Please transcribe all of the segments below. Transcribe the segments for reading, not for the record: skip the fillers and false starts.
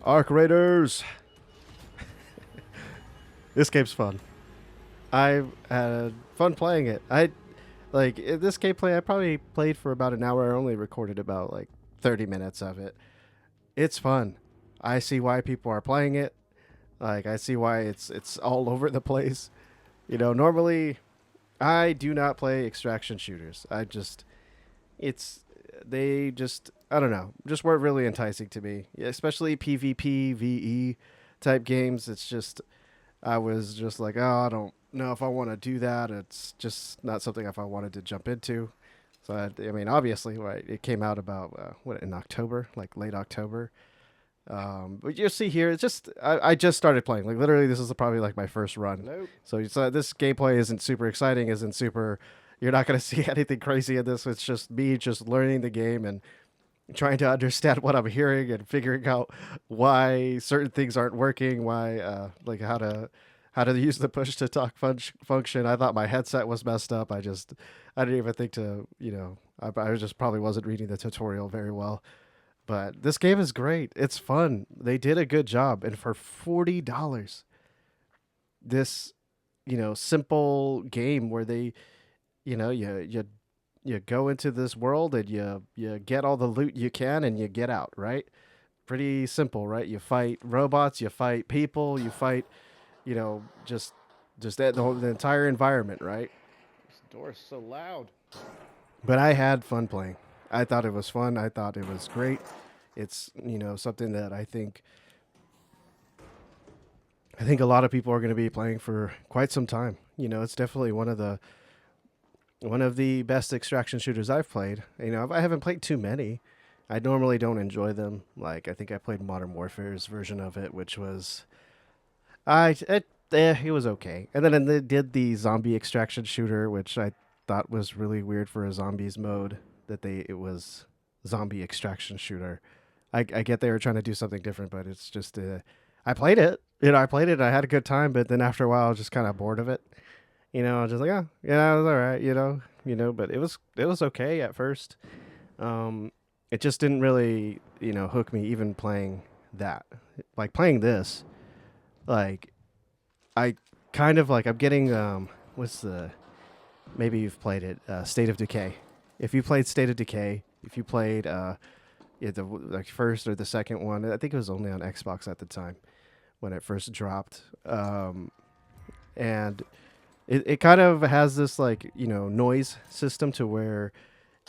Arc Raiders. This game's fun. I had fun playing it. This gameplay. I probably played for about an hour. I only recorded about like 30 minutes of it. It's fun. I see why people are playing it. Like I see why it's all over the place. Normally I do not play extraction shooters. It's they just I don't know, just weren't really enticing to me. Especially PvP, VE type games. It's just I was just like, oh, I don't know if I want to do that. It's just not something if I wanted to jump into. So I mean, obviously, right? It came out about what in October, like late October. But you see here, it's just I just started playing. Like literally, this is probably like my first run. Nope. So this gameplay isn't super exciting. Isn't super. You're not gonna see anything crazy in this. It's just me just learning the game and trying to understand what I'm hearing and figuring out why certain things aren't working, why like how to use the push to talk function. I thought my headset was messed up. I didn't even think to I just probably wasn't reading the tutorial very well. But this game is great. It's fun. They did a good job, and for $40, this simple game where they you go into this world and you get all the loot you can and you get out, right? Pretty simple, right? You fight robots, you fight people, you fight, just the entire environment, right? This door is so loud. But I had fun playing. I thought it was fun. I thought it was great. It's, something that I think a lot of people are going to be playing for quite some time. It's definitely one of the best extraction shooters I've played. I haven't played too many. I normally don't enjoy them. Like I think I played Modern Warfare's version of it, which was it was okay. And then they did the zombie extraction shooter, which I thought was really weird for a zombies mode. It was zombie extraction shooter. I get they were trying to do something different, but it's just I played it. I played it. I had a good time, but then after a while, I was just kind of bored of it. I was just like, oh, yeah, it was all right. But it was okay at first. It just didn't really hook me even playing that. Like playing this, like I kind of like I'm getting what's the maybe you've played it, State of Decay. If you played State of Decay, if you played yeah, the like first or the second one, I think it was only on Xbox at the time when it first dropped. And it kind of has this like noise system to where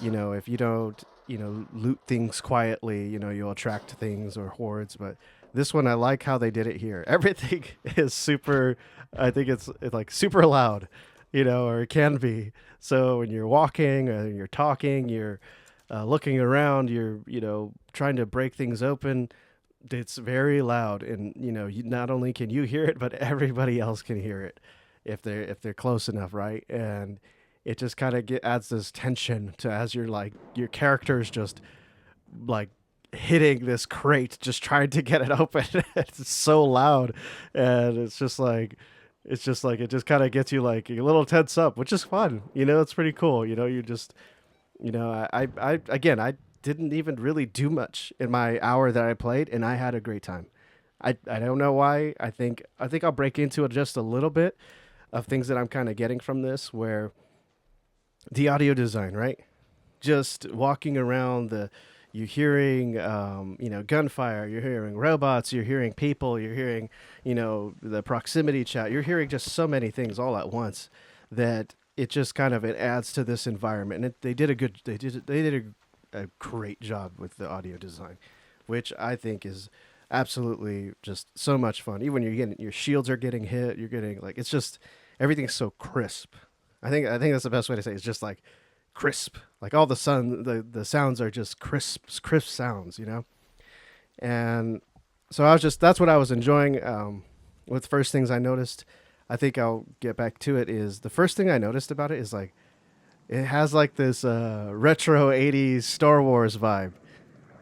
if you don't loot things quietly, you'll attract things or hordes. But this one, I like how they did it here. Everything is super. I think it's like super loud, or it can be. So when you're walking or you're talking, you're looking around, you're trying to break things open. It's very loud, and not only can you hear it, but everybody else can hear it if they're close enough, right? And it just kind of adds this tension to as you're like your character's just like hitting this crate, just trying to get it open. It's so loud, and it's just like it just kind of gets you like a little tense up, which is fun. It's pretty cool. You just I again I didn't even really do much in my hour that I played, and I had a great time. I don't know why. I think I'll break into it just a little bit of things that I'm kind of getting from this, where the audio design, right? Just walking around you're hearing, gunfire, you're hearing robots, you're hearing people, you're hearing, the proximity chat, you're hearing just so many things all at once that it adds to this environment. And they did a great job with the audio design, which I think is absolutely just so much fun. Even when your shields are getting hit, you're getting like it's just everything's so crisp. I think that's the best way to say it. It's just like crisp. Like all the sounds are just crisp sounds. And so that's what I was enjoying. With the first things I noticed, I think I'll get back to it. Is the first thing I noticed about it is like it has like this retro '80s Star Wars vibe.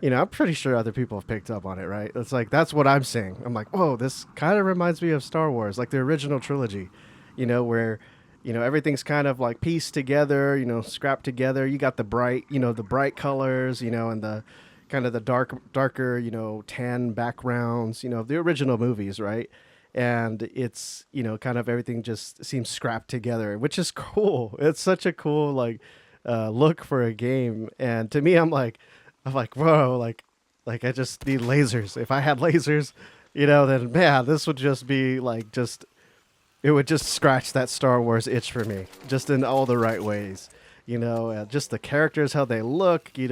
I'm pretty sure other people have picked up on it, right? It's like that's what I'm saying. I'm like, whoa, this kind of reminds me of Star Wars, like the original trilogy, where everything's kind of like pieced together, scrapped together. You got the bright colors, and the kind of the darker, tan backgrounds, the original movies, right? And it's, kind of everything just seems scrapped together, which is cool. It's such a cool like look for a game. And to me, I'm like, whoa, like I just need lasers. If I had lasers, then man, this would just be like just it would just scratch that Star Wars itch for me, just in all the right ways. Just the characters, how they look. You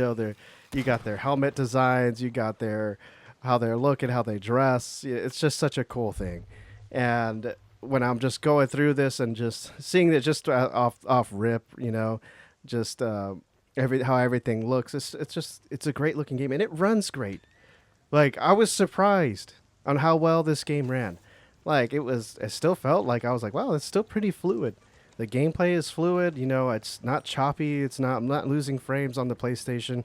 got their helmet designs, you got their how they look and how they dress. It's just such a cool thing. And when I'm just going through this and just seeing it just off rip, just how everything looks, it's a great looking game and it runs great. Like I was surprised on how well this game ran. Like it still felt like I was like, wow, it's still pretty fluid. The gameplay is fluid, it's not choppy, I'm not losing frames on the PlayStation,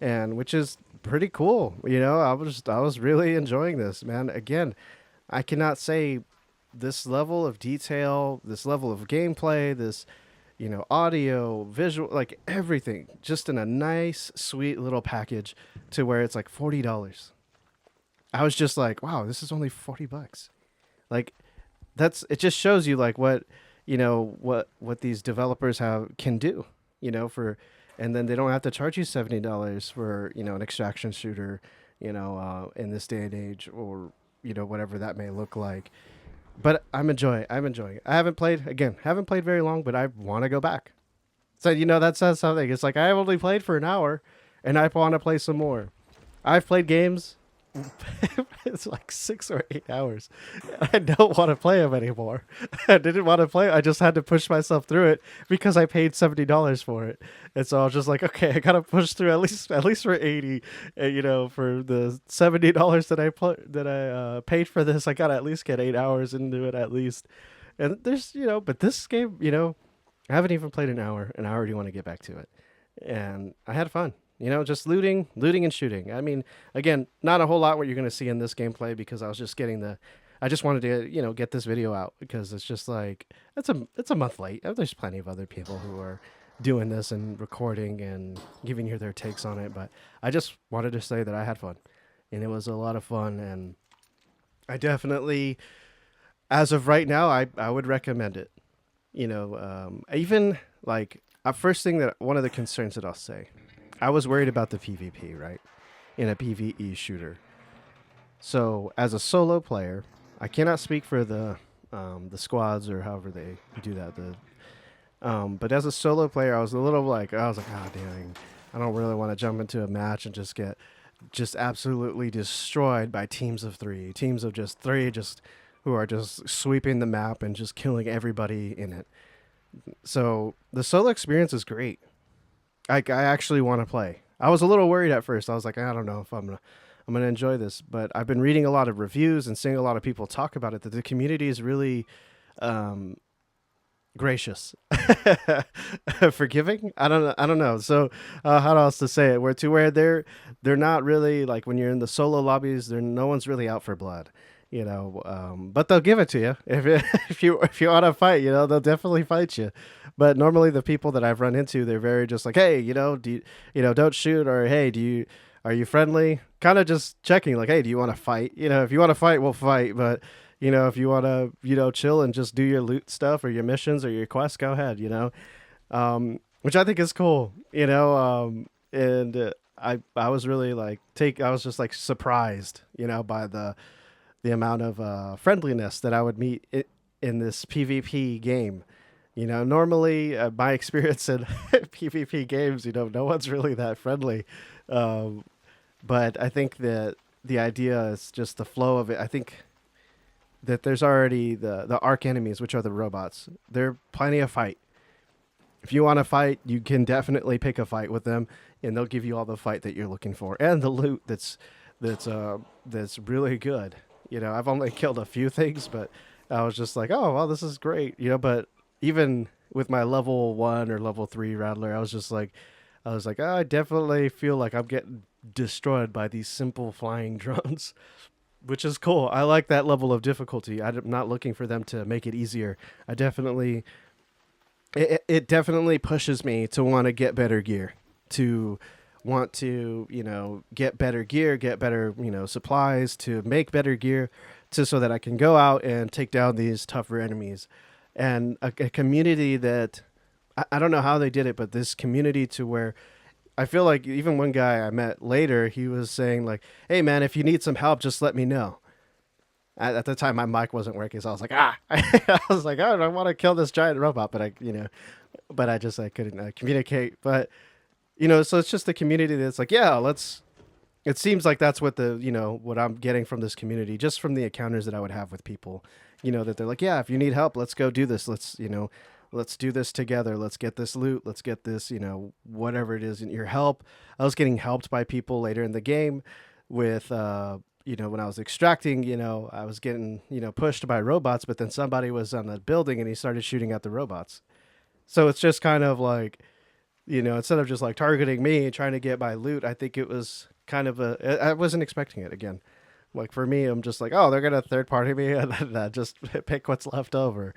and which is pretty cool. I was really enjoying this, man. Again, I cannot say this level of detail, this level of gameplay, this audio, visual, like everything, just in a nice, sweet little package to where it's like $40. I was just like, wow, this is only $40. Like it just shows you like what these developers can do, for and then they don't have to charge you $70 for, an extraction shooter, in this day and age, or whatever that may look like. But I'm enjoying it. I haven't played very long, but I want to go back. So that says something. It's like I only played for an hour and I want to play some more. I've played games it's like 6 or 8 hours. I don't want to play them anymore. I didn't want to play. I just had to push myself through it because I paid $70 for it, and so I was just like, okay, I gotta push through at least for 80. And, for the $70 that I paid for this, I gotta at least get 8 hours into it at least. And there's but this game, I haven't even played an hour, and I already want to get back to it, and I had fun. Just looting and shooting. I mean, again, not a whole lot what you're going to see in this gameplay because I was just I just wanted to, get this video out because it's just like, it's a month late. There's plenty of other people who are doing this and recording and giving you their takes on it. But I just wanted to say that I had fun and it was a lot of fun. And I definitely, as of right now, I would recommend it. Even like first thing one of the concerns that I'll say, I was worried about the PvP, right? In a PvE shooter. So as a solo player, I cannot speak for the squads or however they do that. But as a solo player, I was like, oh dang, I don't really want to jump into a match and just get absolutely destroyed by teams of three, just who are just sweeping the map and just killing everybody in it. So the solo experience is great. I actually want to play. I was a little worried at first. I was like, I don't know if I'm gonna enjoy this, but I've been reading a lot of reviews and seeing a lot of people talk about it. That the community is really gracious, forgiving. I don't know. So how else to say it? Where they're not really like when you're in the solo lobbies. No one's really out for blood. But they'll give it to you if you want to fight. They'll definitely fight you. But normally the people that I've run into, they're very just like, hey, do you, don't shoot, or hey, are you friendly? Kind of just checking, like, hey, do you want to fight? If you want to fight, we'll fight. But if you want to chill and just do your loot stuff or your missions or your quests, go ahead. Which I think is cool. And I was really like I was just like surprised, by the amount of friendliness that I would meet in this PvP game. Normally my experience in PvP games, no one's really that friendly. But I think that the idea is just the flow of it. I think that there's already the arch enemies, which are the robots. They're plenty of fight. If you want to fight, you can definitely pick a fight with them, and they'll give you all the fight that you're looking for and the loot that's really good. I've only killed a few things, but I was just like, oh, well, this is great. But even with my level 1 or level 3 Rattler, I was like, oh, I definitely feel like I'm getting destroyed by these simple flying drones, which is cool. I like that level of difficulty. I'm not looking for them to make it easier. It definitely pushes me to want to get better gear, to want to, get better gear, get better, supplies to make better gear so that I can go out and take down these tougher enemies. And a community that I don't know how they did it, but this community to where I feel like even one guy I met later, he was saying like, "Hey man, if you need some help, just let me know." At the time, my mic wasn't working, so I was like, "Ah!" I was like, "Oh, I want to kill this giant robot," but I couldn't communicate. But so it's just the community that's like, yeah, let's. It seems like that's what what I'm getting from this community, just from the encounters that I would have with people, that they're like, yeah, if you need help, let's go do this. Let's do this together. Let's get this loot. Let's get this, whatever it is in your help. I was getting helped by people later in the game with, when I was extracting, I was getting, pushed by robots, but then somebody was on the building and he started shooting at the robots. So it's just kind of like, instead of just like targeting me trying to get my loot, I think it was kind of I wasn't expecting it again. Like for me, I'm just like, oh, they're gonna third party me and then just pick what's left over.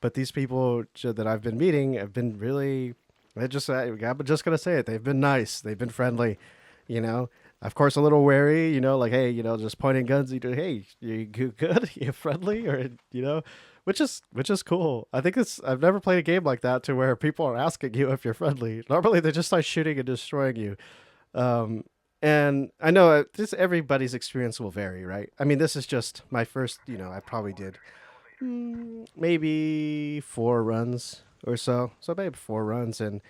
But these people that I've been meeting have been really, I'm just gonna say it. They've been nice. They've been friendly. You know, of course, a little wary. Like, hey, just pointing guns. Hey, you good? You friendly? Or which is cool. I think I've never played a game like that to where people are asking you if you're friendly. Normally, they just start shooting and destroying you. And I know this everybody's experience will vary, right? I mean, this is just my first. I probably did maybe 4 runs or so. So maybe 4 runs, and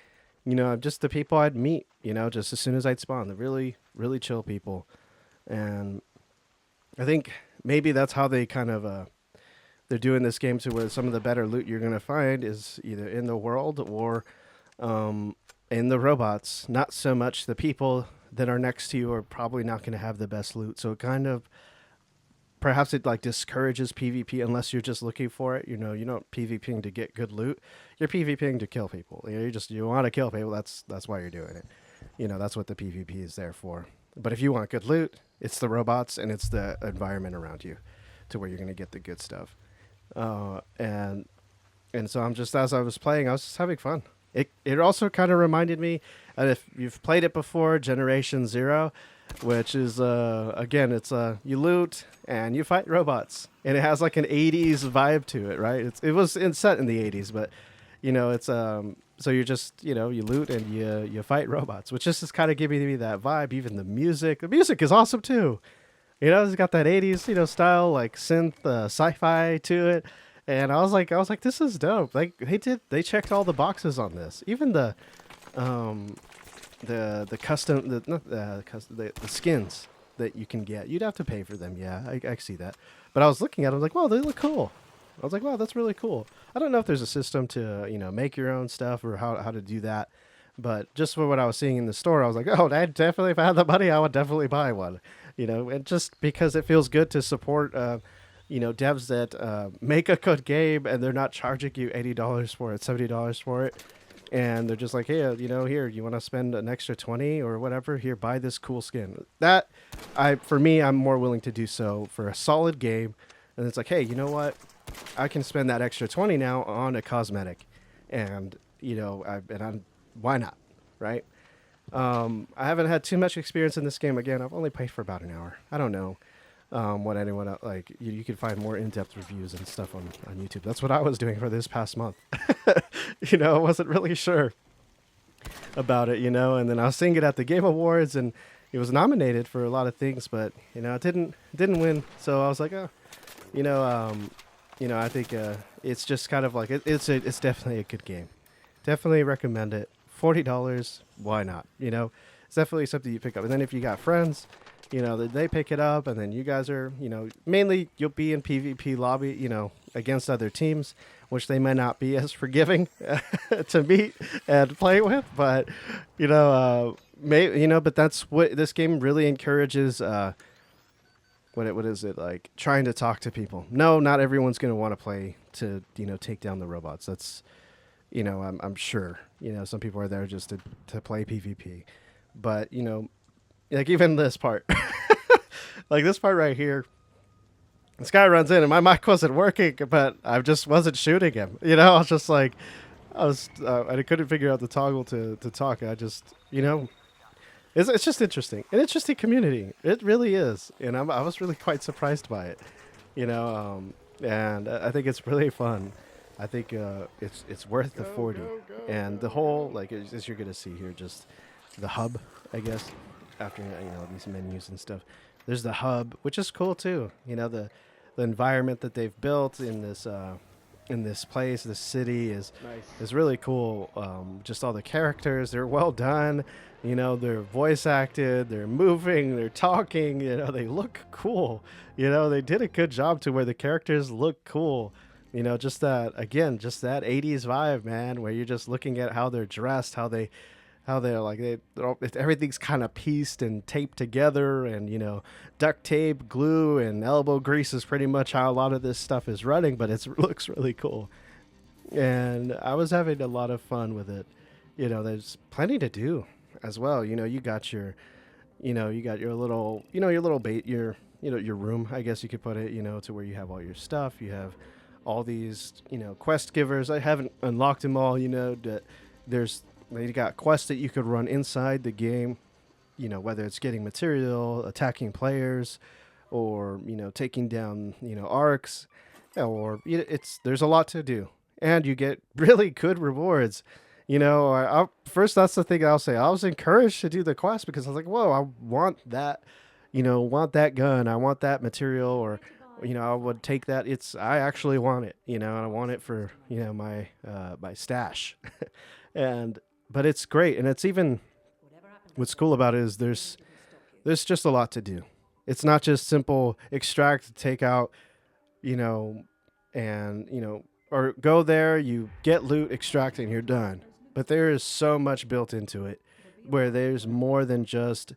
just the people I'd meet. Just as soon as I'd spawn, the really really chill people, and I think maybe that's how they kind of they're doing this game to where some of the better loot you're gonna find is either in the world or in the robots. Not so much the people that are next to you are probably not going to have the best loot. So it kind of perhaps it like discourages PvP unless you're just looking for it. You're not PvPing to get good loot. You're PvPing to kill people. You want to kill people. That's why you're doing it. That's what the PvP is there for. But if you want good loot, it's the robots and it's the environment around you to where you're going to get the good stuff. And so I'm just, as I was playing, I was just having fun. It also kind of reminded me, and if you've played it before, Generation Zero, which is again, it's you loot and you fight robots, and it has like an '80s vibe to it, right? It was set in the '80s, but it's so you're just you loot and you fight robots, which just is kind of giving me that vibe. Even the music is awesome too. It's got that '80s style like synth sci-fi to it. And I was like, this is dope. Like they checked all the boxes on this. Even the custom, the skins that you can get. You'd have to pay for them. Yeah, I see that. But I was looking at them like, wow, they look cool. I was like, wow, that's really cool. I don't know if there's a system to make your own stuff or how to do that. But just for what I was seeing in the store, I was like, oh, I'd definitely, if I had the money, I would definitely buy one. And just because it feels good to support. Devs that make a good game and they're not charging you $80 for it, $70 for it. And they're just like, hey, here, you want to spend an extra 20 or whatever? Here, buy this cool skin. For me, I'm more willing to do so for a solid game. And it's like, hey, you know what? I can spend that extra 20 now on a cosmetic. And, why not? Right? I haven't had too much experience in this game. Again, I've only played for about an hour. I don't know. What anyone like you can find more in-depth reviews and stuff on YouTube. That's what I was doing for this past month. I wasn't really sure about it, and then I was seeing it at the Game Awards and it was nominated for a lot of things, but it didn't win. So I was like, oh, I think it's just kind of like it's definitely a good game. Definitely recommend it. $40, why not? It's definitely something you pick up. And then if you got friends, they pick it up, and then you guys are, mainly you'll be in PvP lobby, against other teams, which they may not be as forgiving to meet and play with, but but that's what this game really encourages. What is it like? Trying to talk to people. No, not everyone's going to want to play to take down the robots. That's I'm sure some people are there just to play PvP, but like even this part, like this part right here, this guy runs in and my mic wasn't working, but I just wasn't shooting him. I was just like, I couldn't figure out the toggle to talk. I just, It's just interesting, an interesting community. It really is, and I was really quite surprised by it. You know, and I think it's really fun. I think it's worth the Go, 40, go, go, and the go, whole go. like as you're gonna see here, just the hub, I guess. After these menus and stuff, there's the hub, which is cool too. The environment that they've built in this place, this city Nice. is really cool. Just all the characters, they're well done. They're voice acted, they're moving, they're talking. They look cool. They did a good job to where the characters look cool. Just that again, just that '80s vibe, man, where you're just looking at how they're dressed, how they're like everything's kind of pieced and taped together, and duct tape, glue, and elbow grease is pretty much how a lot of this stuff is running. But it looks really cool, and I was having a lot of fun with it. There's plenty to do as well. You got your little your little bait your room, I guess you could put it, to where you have all your stuff. You have all these quest givers. I haven't unlocked them all. There's you got quests that you could run inside the game. Whether it's getting material, attacking players, or taking down arcs, or it's there's a lot to do, and you get really good rewards. First, that's the thing I'll say. I was encouraged to do the quest because I was like, whoa, I want that, want that gun, I want that material, or I would take that. I actually want it, and I want it for my stash, and but it's great, and it's even what's cool about it is there's just a lot to do. It's not just simple extract, take out, you know, and or go there, you get loot, extract, and you're done. But there is so much built into it, where there's um, more than just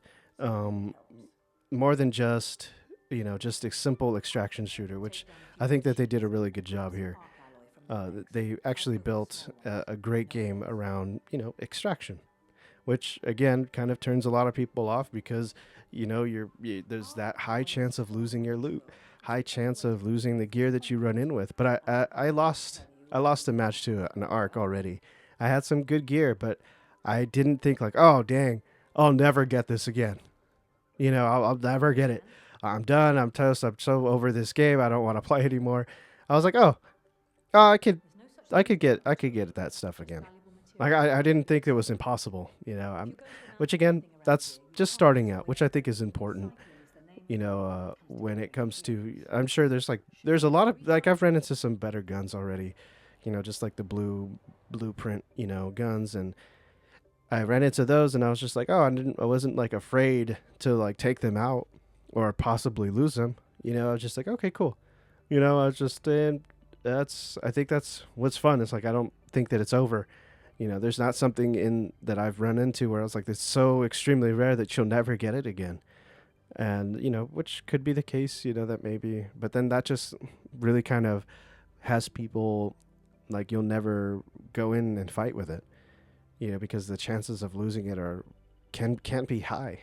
just a simple extraction shooter, which I think that they did a really good job here. They actually built a great game around extraction, which again kind of turns a lot of people off because there's that high chance of losing your loot, high chance of losing the gear that you run in with. But I lost a match to an arc already. I had some good gear, but I didn't think like, oh dang, I'll never get this again. I'll never get it. I'm done. I'm toast. I'm so over this game. I don't want to play anymore. I was like, oh, I could get that stuff again. Like I didn't think it was impossible. Which again, that's just starting out, which I think is important. When it comes to, I'm sure there's a lot of like I've ran into some better guns already. Just like the blueprint, guns, and I ran into those, and I was just like, oh, I wasn't like afraid to like take them out or possibly lose them. I was just like, okay, cool. I was just and I think that's what's fun. It's like I don't think that it's over. There's not something in that I've run into where I was like, it's so extremely rare that you'll never get it again. And which could be the case. That maybe, but then that just really kind of has people like you'll never go in and fight with it. Because the chances of losing it are can't be high,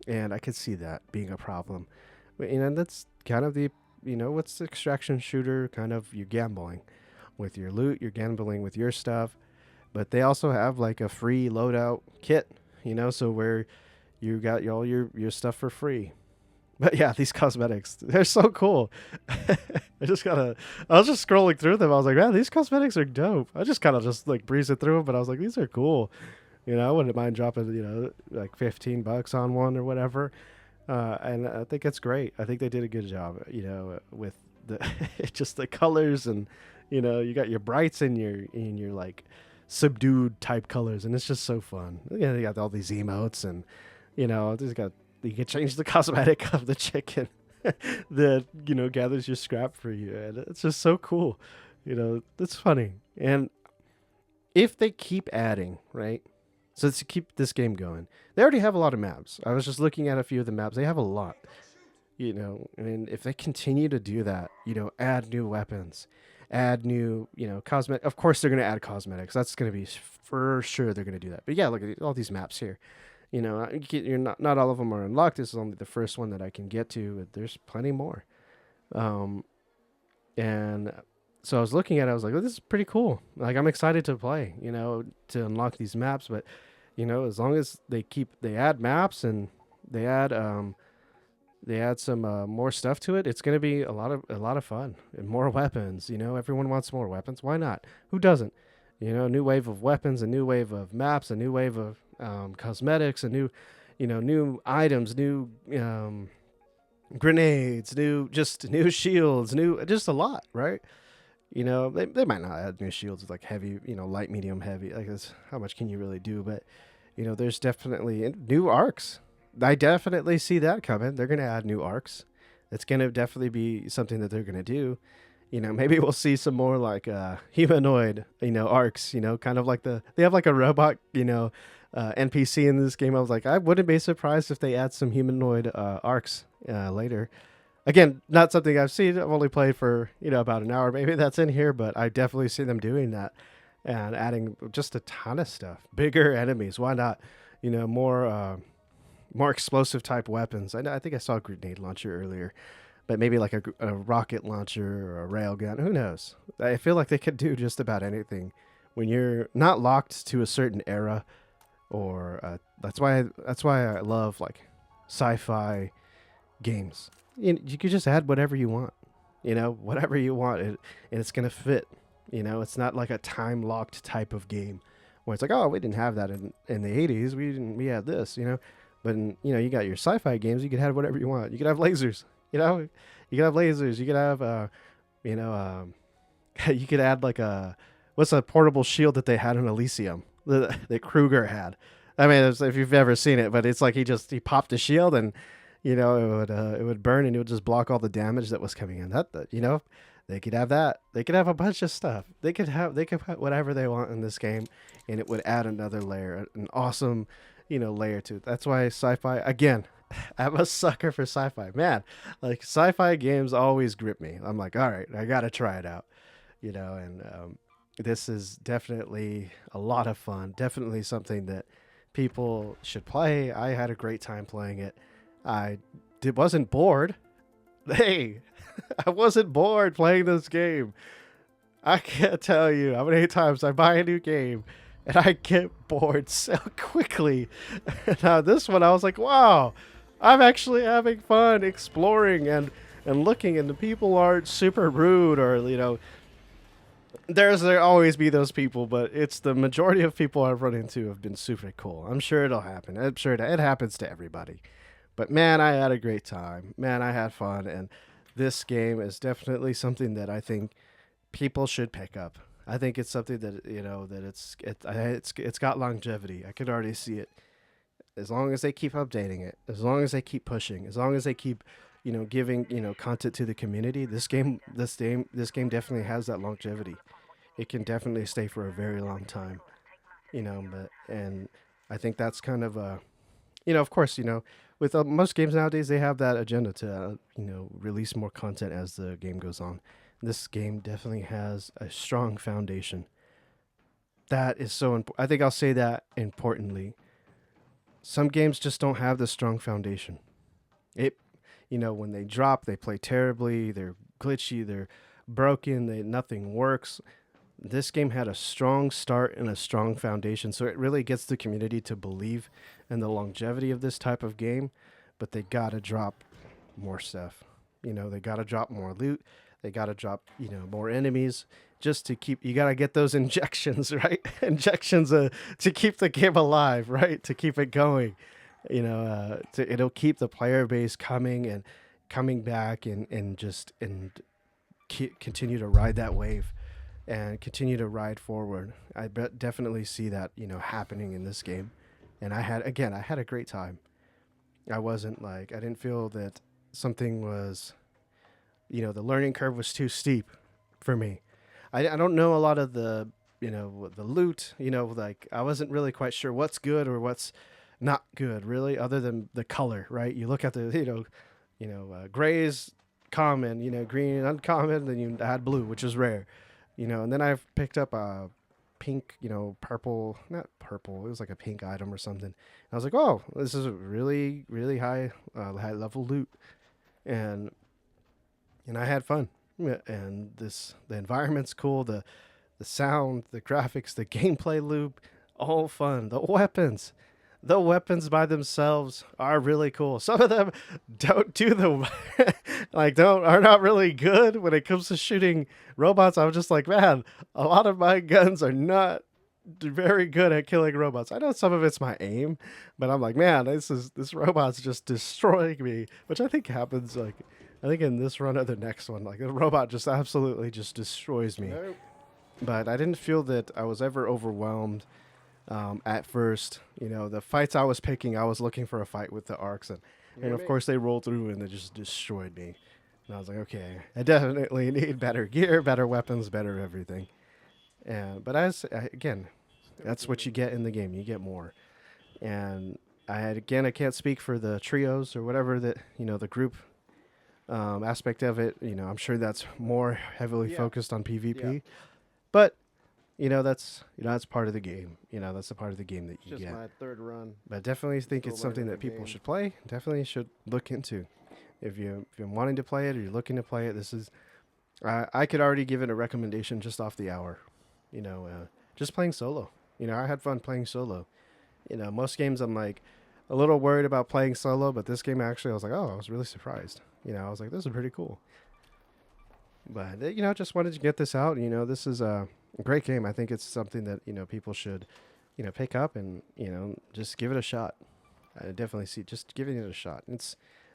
and I could see that being a problem. But, that's kind of the what's the extraction shooter kind of you're gambling with your loot, you're gambling with your stuff, but they also have like a free loadout kit, so where you got all your stuff for free. But yeah, these cosmetics, they're so cool. I was just scrolling through them. I was like, man, these cosmetics are dope. I just kind of just like breezed it through them, but I was like, these are cool. I wouldn't mind dropping, like $15 on one or whatever. And I think it's great. I think they did a good job, with the just the colors, and you got your brights and your like subdued type colors, and it's just so fun. They got all these emotes, and just got you can change the cosmetic of the chicken that gathers your scrap for you, and it's just so cool. It's funny, and if they keep adding, right? So to keep this game going, they already have a lot of maps. I was just looking at a few of the maps. They have a lot. And if they continue to do that, add new weapons, add new, cosmetic. Of course, they're going to add cosmetics. That's going to be for sure. They're going to do that. But yeah, look at all these maps here. You're not all of them are unlocked. This is only the first one that I can get to. There's plenty more. Um, and so I was looking at it. I was like, oh, this is pretty cool. Like I'm excited to play. To unlock these maps, but As long as they add maps and they add they add some more stuff to it, it's gonna be a lot of fun and more weapons. Everyone wants more weapons. Why not? Who doesn't? A new wave of weapons, a new wave of maps, a new wave of cosmetics, a new items, new grenades, new shields, new just a lot, right? They might not add new shields with like heavy, light, medium, heavy. Like that's how much can you really do? But there's definitely new arcs. I definitely see that coming. They're gonna add new arcs. It's gonna definitely be something that they're gonna do. Maybe we'll see some more like humanoid, arcs. Kind of like they have like a robot, NPC in this game. I was like, I wouldn't be surprised if they add some humanoid arcs later. Again, not something I've seen. I've only played for about an hour. Maybe that's in here, but I definitely see them doing that and adding just a ton of stuff. Bigger enemies. Why not? More explosive type weapons. I think I saw a grenade launcher earlier, but maybe like a rocket launcher or a railgun. Who knows? I feel like they could do just about anything when you're not locked to a certain era. Or that's why I love like sci-fi games. You could just add whatever you want, whatever you want, and it's gonna fit. It's not like a time locked type of game where it's like, oh, we didn't have that in the 80s. We had this, But you got your sci-fi games. You could have whatever you want. You could have lasers. You could have lasers. You could have you know, you could add like what's a portable shield that they had in Elysium that Kruger had. I mean, if you've ever seen it, but it's like he popped a shield and it would burn and it would just block all the damage that was coming in. That they could have that. They could have a bunch of stuff. They could put whatever they want in this game, and it would add another layer, an awesome, layer to it. That's why sci-fi again. I'm a sucker for sci-fi, man. Like sci-fi games always grip me. I'm like, all right, I gotta try it out, and this is definitely a lot of fun. Definitely something that people should play. I had a great time playing it. Wasn't bored. Hey, I wasn't bored playing this game. I can't tell you how many times I buy a new game and I get bored so quickly. Now this one I was like, wow, I'm actually having fun exploring and looking, and the people aren't super rude or there always be those people, but it's the majority of people I've run into have been super cool. I'm sure it'll happen. I'm sure it happens to everybody. But man, I had a great time. Man, I had fun, and this game is definitely something that I think people should pick up. I think it's something that that it's got longevity. I could already see it. As long as they keep updating it, as long as they keep pushing, as long as they keep giving content to the community, this game definitely has that longevity. It can definitely stay for a very long time. But and I think that's kind of a of course, with most games nowadays, they have that agenda to, release more content as the game goes on. This game definitely has a strong foundation. That is so important. I think I'll say that importantly. Some games just don't have the strong foundation. It, when they drop, they play terribly. They're glitchy. They're broken. Nothing works. This game had a strong start and a strong foundation, so it really gets the community to believe in the longevity of this type of game. But they gotta drop more stuff. They gotta drop more loot. They gotta drop more enemies just to keep. You gotta get those injections right, injections to keep the game alive, right, to keep it going. It'll keep the player base coming and coming back and continue to ride that wave and continue to ride forward. Definitely see that happening in this game, and I had a great time. I didn't feel that something was the learning curve was too steep for me. I don't know a lot of the loot. Like I wasn't really quite sure what's good or what's not good really, other than the color. Right? You look at the gray is common, green uncommon, then you add blue, which is rare. And then I've picked up a pink, purple, not purple, it was like a pink item or something. And I was like, oh, this is a really, really high level loot. And I had fun. Yeah, and the environment's cool, the sound, the graphics, the gameplay loop. all fun. The weapons by themselves are really cool. Some of them don't do the don't are not really good when it comes to shooting robots. I'm just like, man, a lot of my guns are not very good at killing robots. I know some of it's my aim, but I'm like, man, this robot's just destroying me, which I think happens like I think in this run or the next one, like the robot just absolutely just destroys me. Nope. But I didn't feel that I was ever overwhelmed at first. You know, the fights I was picking, I was looking for a fight with the arcs, and of course they rolled through and they just destroyed me. And I was like, okay, I definitely need better gear, better weapons, better everything. And but again, that's what you get in the game. You get more. And I can't speak for the trios or whatever that the group aspect of it. You know, I'm sure that's more heavily Yeah. focused on PvP. Yeah. But that's part of the game. You know, that's a part of the game that It's you just get. my third run. But I definitely think Still it's something learning that the people game. should play. Definitely should look into. If you're wanting to play it or you're looking to play it, this is. I could already give it a recommendation just off the hour. Just playing solo. You know, I had fun playing solo. You know, most games I'm like a little worried about playing solo, but this game actually I was like, oh, I was really surprised. You know, I was like, this is pretty cool. But just wanted to get this out. You know, this is a great game. I think it's something that people should, pick up and just give it a shot. I definitely see just giving it a shot.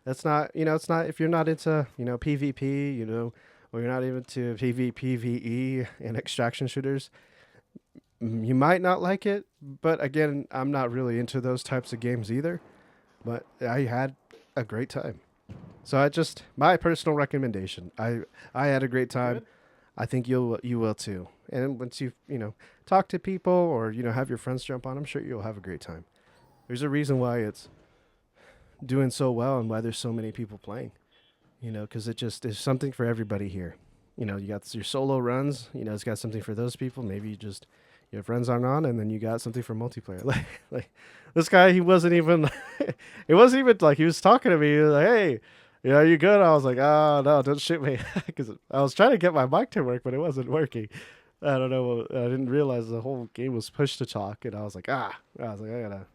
That's not it's not if you're not into PvP, or you're not even to PvPvE and extraction shooters. You might not like it, but again, I'm not really into those types of games either. But I had a great time. So my personal recommendation. I had a great time. Good. I think you will too. And once you talk to people or have your friends jump on, I'm sure you'll have a great time. There's a reason why it's doing so well and why there's so many people playing. Because it just is something for everybody here. You got your solo runs. It's got something for those people. Maybe your friends aren't on, and then you got something for multiplayer. Like this guy, he wasn't even. It wasn't even like he was talking to me. He was like, "Hey, are you good?" I was like, "Oh no, don't shoot me," because I was trying to get my mic to work, but it wasn't working. I don't know. I didn't realize the whole game was push to talk, and I was like, I was like, I gotta.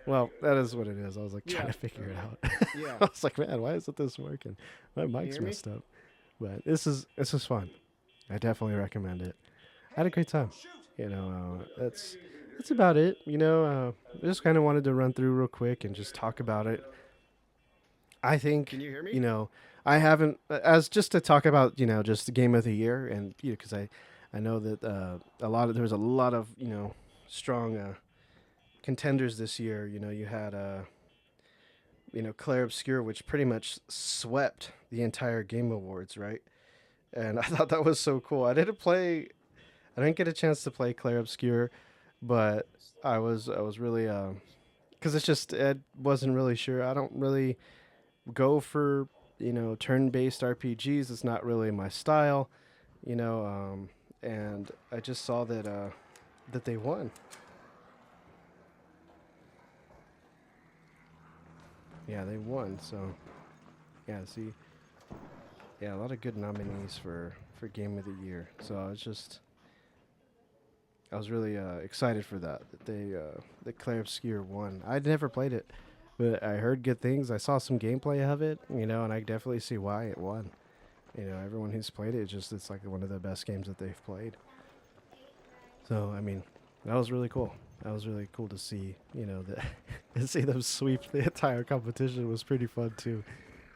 Well, that is what it is. I was like trying Yeah. to figure it out. Yeah. I was like, man, why isn't this working? My mic's hear me? messed up. But this is fun. I definitely recommend it. I had a great time. That's about it. I just kind of wanted to run through real quick and just talk about it. I think Can you hear me? I haven't as just to talk about just the game of the year and because I know that there was a lot of strong contenders this year. You had Claire Obscure, which pretty much swept the entire Game Awards, right? And I thought that was so cool. I didn't get a chance to play Claire Obscure, but I was really because I wasn't really sure. I don't really go for turn-based RPGs. It's not really my style, and I just saw that they won. Yeah, they won. So yeah, see, yeah, a lot of good nominees for Game of the Year. So I was really excited for that Claire Obscure won. I'd never played it, but I heard good things. I saw some gameplay of it, and I definitely see why it won. Everyone who's played it, it's like one of the best games that they've played. So I mean, that was really cool. That was really cool to see. That to see them sweep the entire competition was pretty fun too.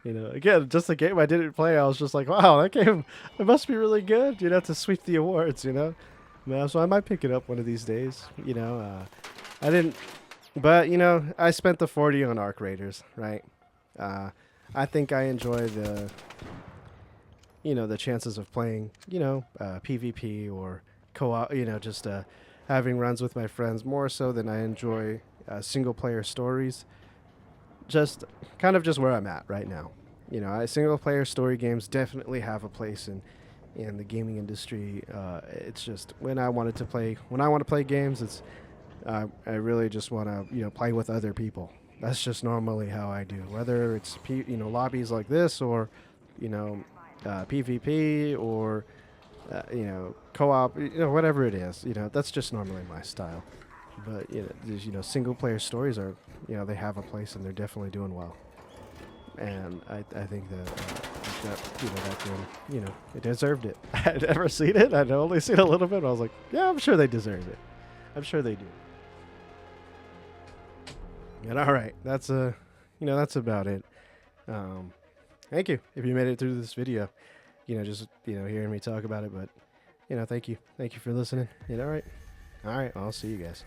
Again, just a game I didn't play. I was just like, wow, that game, it must be really good. To sweep the awards. So I might pick it up one of these days. I didn't, but I spent the 40 on Arc Raiders, right? I think I enjoy the chances of playing, PvP or co-op, just having runs with my friends more so than I enjoy single player stories. Just kind of just where I'm at right now. Single player story games definitely have a place in the gaming industry. It's just when I want to play games, I really just want to play with other people. That's just normally how I do. Whether it's lobbies like this or PvP or co-op, whatever it is. That's just normally my style. But single player stories are, they have a place and they're definitely doing well. And I think that game, it deserved it. I'd never seen it. I'd only seen a little bit. I was like, yeah, I'm sure they deserve it. I'm sure they do. And all right, that's that's about it. Thank you if you made it through this video. Just hearing me talk about it, but thank you for listening. All right, I'll see you guys.